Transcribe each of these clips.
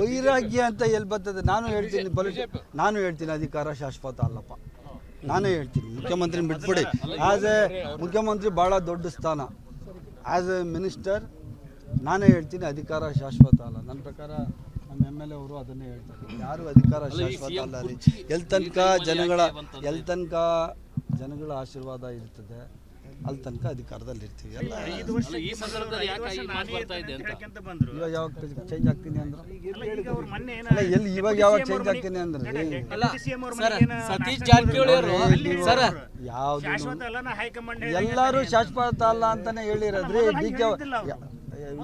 ವೈರಾಗ್ಯ ಅಂತ ಎಲ್ಲಿ ಬರ್ತದೆ? ನಾನು ಹೇಳ್ತೀನಿ ಅಧಿಕಾರ ಶಾಶ್ವತ ಅಲ್ಲಪ್ಪ. ನಾನೇ ಹೇಳ್ತೀನಿ, ಮುಖ್ಯಮಂತ್ರಿ ಬಿಟ್ಬಿಡಿ. ಆ್ಯಸ್ ಎ ಮುಖ್ಯಮಂತ್ರಿ ಭಾಳ ದೊಡ್ಡ ಸ್ಥಾನ. ಆ್ಯಸ್ ಎ ಮಿನಿಸ್ಟರ್ ನಾನೇ ಹೇಳ್ತೀನಿ ಅಧಿಕಾರ ಶಾಶ್ವತ ಅಲ್ಲ. ನನ್ನ ಪ್ರಕಾರ ನಮ್ಮ MLA ಅವರು ಅದನ್ನೇ ಹೇಳ್ತಾರೆ, ಯಾರು ಅಧಿಕಾರ ಶಾಶ್ವತ ಅಲ್ಲ ರೀ. ಎಲ್ಲಿ ತನಕ ಜನಗಳ ಆಶೀರ್ವಾದ ಇರ್ತದೆ ಅಲ್ಲಿ ತನಕ ಅಧಿಕಾರದಲ್ಲಿ ಇರ್ತೀವಿ. ಎಲ್ಲ ಇವಾಗ ಯಾವಾಗ ಚೇಂಜ್ ಆಗ್ತೀನಿ ಅಂದ್ರೆ ಎಲ್ಲಿ ಇವಾಗ ಯಾವಾಗ ಚೇಂಜ್ ಆಗ್ತೀನಿ ಅಂದ್ರೆ ಸತೀಶ್ ಜಾರಕಿಹೊಳಿ ಅವರು ಯಾವ್ದು ಎಲ್ಲರೂ ಶಾಶ್ವತ ಅಲ್ಲ ಅಂತಾನೆ ಹೇಳಿರೋದ್ರಿ. DK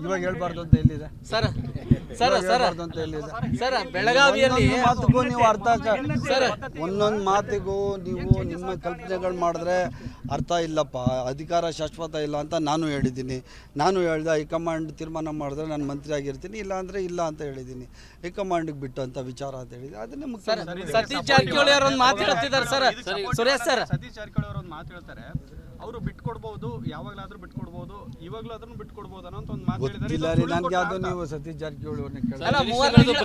ಇವಾಗ ಹೇಳ್ಬಾರ್ದು ಅಂತ ಎಲ್ಲಿದೆ ಅಂತ ಎಲ್ಲಿದೆ ಸರ್? ಬೆಳಗಾವಿಯಲ್ಲಿ ಮಾತಿಗೂ ನೀವು ಒಂದೊಂದು ಮಾತಿಗೂ ನೀವು ನಿಮ್ಮ ಕಲ್ಪನೆಗಳು ಮಾಡಿದ್ರೆ ಅರ್ಥ ಇಲ್ಲಪ್ಪ. ಅಧಿಕಾರ ಶಾಶ್ವತ ಇಲ್ಲ ಅಂತ ನಾನು ಹೇಳಿದ್ದೀನಿ. ನಾನು ಹೇಳ್ದೆ ಹೈಕಮಾಂಡ್ ತೀರ್ಮಾನ ಮಾಡಿದ್ರೆ ನಾನು ಮಂತ್ರಿ ಆಗಿರ್ತೀನಿ, ಇಲ್ಲ ಅಂದರೆ ಇಲ್ಲ ಅಂತ ಹೇಳಿದ್ದೀನಿ. ಹೈಕಮಾಂಡ್ಗೆ ಬಿಟ್ಟು ಅಂತ ವಿಚಾರ ಅಂತ ಹೇಳಿದ್ದೀನಿ. ಅದನ್ನೇ ಸತೀಶ್ ಜಾರಕಿಹೊಳಿ ಅವರು ಒಂದು ಮಾತು ಹೇಳ್ತಿದ್ದಾರೆ ಸರ್. ಸುರೇಶ್ ಸರ್, ಸತೀಶ್ ಜಾರಕಿಹೊಳಿ ಅವರು ಒಂದು ಮಾತು ಹೇಳ್ತಾರೆ, ಅವರು ಬಿಟ್ಕೊಡ್ಬೋದು, ಯಾವಾಗಲಾದ್ರೂ ಬಿಟ್ಕೊಡ್ಬೋದು, ಇವಾಗಲೂ ಅದನ್ನು ಬಿಟ್ಕೊಡ್ಬೋದು ಅನ್ನೋ ಒಂದು ಮಾತು ಹೇಳಿದ್ದಾರೆ. ನನಗೆ ಯಾವುದು ನೀವು ಸತೀಶ್ ಜಾರಕಿಹೊಳಿ ಅವ್ರನ್ನ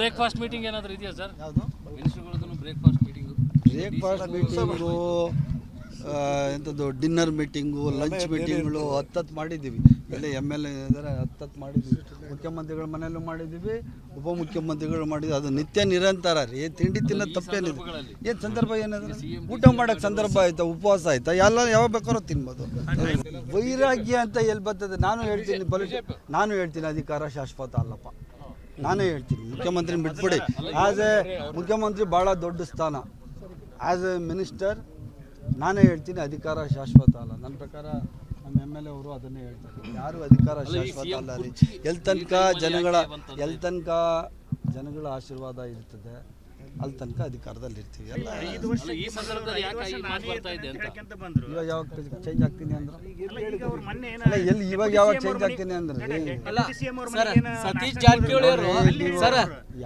ಬ್ರೇಕ್ಫಾಸ್ಟ್ ಮೀಟಿಂಗ್ ಏನಾದರೂ ಇದೆಯಾ ಸರ್? ಯಾವುದು ಬ್ರೇಕ್ಫಾಸ್ಟ್ ಮೀಟಿಂಗು ಎಂಥದ್ದು ಡಿನ್ನರ್ ಮೀಟಿಂಗು, ಲಂಚ್ ಮೀಟಿಂಗ್ಗಳು 10 ಮಾಡಿದ್ದೀವಿ. ಎಲ್ಲ MLA ಇದ್ದಾರೆ, 10 ಮಾಡಿದ್ದೀವಿ. ಮುಖ್ಯಮಂತ್ರಿಗಳ ಮನೆಯಲ್ಲೂ ಮಾಡಿದ್ದೀವಿ, ಉಪಮುಖ್ಯಮಂತ್ರಿಗಳು ಮಾಡಿದ್ವಿ. ಅದು ನಿತ್ಯ ನಿರಂತರ ರೀ. ತಿಂಡಿ ತಿನ್ನೋದು ತಪ್ಪೇನಿದೆ. ಏನು ಸಂದರ್ಭ ಏನಾದ್ರೆ ಊಟ ಮಾಡೋಕ್ಕೆ ಸಂದರ್ಭ ಆಯ್ತಾ, ಉಪವಾಸ ಆಯ್ತಾ, ಎಲ್ಲ ಯಾವಾಗ ಬೇಕಾದ್ರೂ ತಿನ್ಬೋದು. ವೈರಾಗ್ಯ ಅಂತ ಎಲ್ಲಿ ಬರ್ತದೆ? ನಾನು ಹೇಳ್ತೀನಿ ಅಧಿಕಾರ ಶಾಶ್ವತ ಅಲ್ಲಪ್ಪ. ನಾನೇ ಹೇಳ್ತೀನಿ, ಮುಖ್ಯಮಂತ್ರಿ ಬಿಟ್ಬಿಡಿ. ಆ್ಯಸ್ ಎ ಮುಖ್ಯಮಂತ್ರಿ ಭಾಳ ದೊಡ್ಡ ಸ್ಥಾನ. ಆ್ಯಸ್ ಎ ಮಿನಿಸ್ಟರ್ ನಾನೇ ಹೇಳ್ತೀನಿ ಅಧಿಕಾರ ಶಾಶ್ವತ ಅಲ್ಲ. ನನ್ನ ಪ್ರಕಾರ ನಮ್ಮ MLA ಅವರು ಅದನ್ನೇ ಹೇಳ್ತಾರೆ, ಯಾರು ಅಧಿಕಾರ ಶಾಶ್ವತ ಅಲ್ಲ ರೀ. ಎಲ್ಲಿ ತನಕ ಜನಗಳ ಆಶೀರ್ವಾದ ಇರ್ತದೆ ಅಲ್ಲಿ ತನಕ ಅಧಿಕಾರದಲ್ಲಿ ಇರ್ತೀವಿ. ಎಲ್ಲ ಇವಾಗ ಯಾವಾಗ ಚೇಂಜ್ ಆಗ್ತೀನಿ ಅಂದ್ರೆ ಎಲ್ಲಿ ಇವಾಗ ಯಾವಾಗ ಚೇಂಜ್ ಆಗ್ತೀನಿ ಅಂದ್ರೆ ಸತೀಶ್ ಜಾರಕಿಹೊಳಿ ಅವರು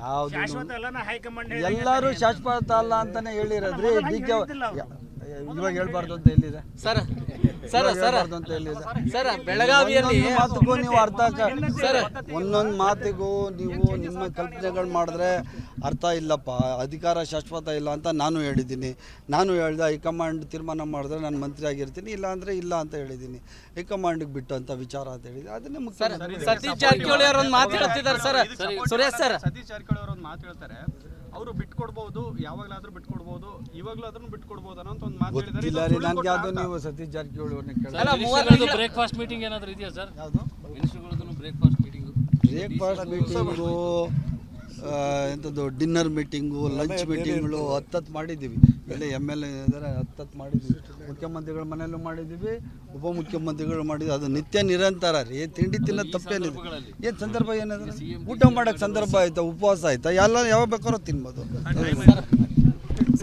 ಯಾವ್ದು ಎಲ್ಲರೂ ಶಾಶ್ವತ ಅಲ್ಲ ಅಂತಾನೆ ಹೇಳಿರೋದ್ರಿ. DK ಇವಾಗ ಹೇಳ್ಬಾರ್ದು ಅಂತ ಎಲ್ಲಿದೆ ಅಂತ ಎಲ್ಲಿದೆ? ಬೆಳಗಾವಿಯಲ್ಲಿ ಮಾತಿಗೂ ನೀವು ಒಂದೊಂದು ಮಾತಿಗೂ ನೀವು ನಿಮ್ಮ ಕಲ್ಪನೆಗಳು ಮಾಡಿದ್ರೆ ಅರ್ಥ ಇಲ್ಲಪ್ಪ. ಅಧಿಕಾರ ಶಾಶ್ವತ ಇಲ್ಲ ಅಂತ ನಾನು ಹೇಳಿದ್ದೀನಿ. ನಾನು ಹೇಳ್ದೆ ಹೈಕಮಾಂಡ್ ತೀರ್ಮಾನ ಮಾಡಿದ್ರೆ ನಾನು ಮಂತ್ರಿ ಆಗಿರ್ತೀನಿ, ಇಲ್ಲ ಅಂದರೆ ಇಲ್ಲ ಅಂತ ಹೇಳಿದ್ದೀನಿ. ಹೈಕಮಾಂಡ್ಗೆ ಬಿಟ್ಟು ಅಂತ ವಿಚಾರ ಅಂತ ಹೇಳಿದ್ದೀನಿ. ಅದನ್ನೇ ಸತೀಶ್ ಜಾರಕಿಹೊಳಿ ಅವರು ಒಂದು ಮಾತು ಹೇಳ್ತಿದ್ದಾರೆ ಸರ್. ಸುರೇಶ್ ಸರ್, ಸತೀಶ್ ಜಾರಕಿಹೊಳಿ ಅವರು ಒಂದು ಮಾತು ಹೇಳ್ತಾರೆ, ಅವರು ಬಿಟ್ಕೊಡ್ಬೋದು, ಯಾವಾಗಲಾದ್ರೂ ಬಿಟ್ಕೊಡ್ಬೋದು, ಇವಾಗಲೂ ಅದನ್ನು ಬಿಟ್ಕೊಡ್ಬೋದು ಅನ್ನೋ ಒಂದು ಮಾತು ಹೇಳಿದ್ದಾರೆ. ನನಗೆ ಯಾವುದು ನೀವು ಸತೀಶ್ ಜಾರಕಿಹೊಳಿ ಅವ್ರನ್ನ ಬ್ರೇಕ್ಫಾಸ್ಟ್ ಮೀಟಿಂಗ್ ಏನಾದರೂ ಇದೆಯಾ ಸರ್? ಯಾವುದು ಬ್ರೇಕ್ಫಾಸ್ಟ್ ಮೀಟಿಂಗು ಎಂಥದ್ದು ಡಿನ್ನರ್ ಮೀಟಿಂಗು, ಲಂಚ್ ಮೀಟಿಂಗ್ಗಳು 10 ಮಾಡಿದ್ದೀವಿ. ಎಲ್ಲ MLA ಇದ್ದಾರೆ, 10 ಮಾಡಿದ್ದೀವಿ. ಮುಖ್ಯಮಂತ್ರಿಗಳ ಮನೆಯಲ್ಲೂ ಮಾಡಿದ್ದೀವಿ, ಉಪಮುಖ್ಯಮಂತ್ರಿಗಳು ಮಾಡಿದ್ವಿ. ಅದು ನಿತ್ಯ ನಿರಂತರ ರೀ. ತಿಂಡಿ ತಿನ್ನೋದು ತಪ್ಪೇನಿದೆ. ಏನು ಸಂದರ್ಭ ಏನಾದ್ರೆ ಊಟ ಮಾಡೋಕ್ಕೆ ಸಂದರ್ಭ ಆಯ್ತಾ, ಉಪವಾಸ ಆಯ್ತಾ, ಎಲ್ಲ ಯಾವಾಗ ಬೇಕಾದ್ರೂ ತಿನ್ಬೋದು.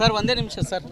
ಸರ್ ಒಂದೇ ನಿಮಿಷ ಸರ್.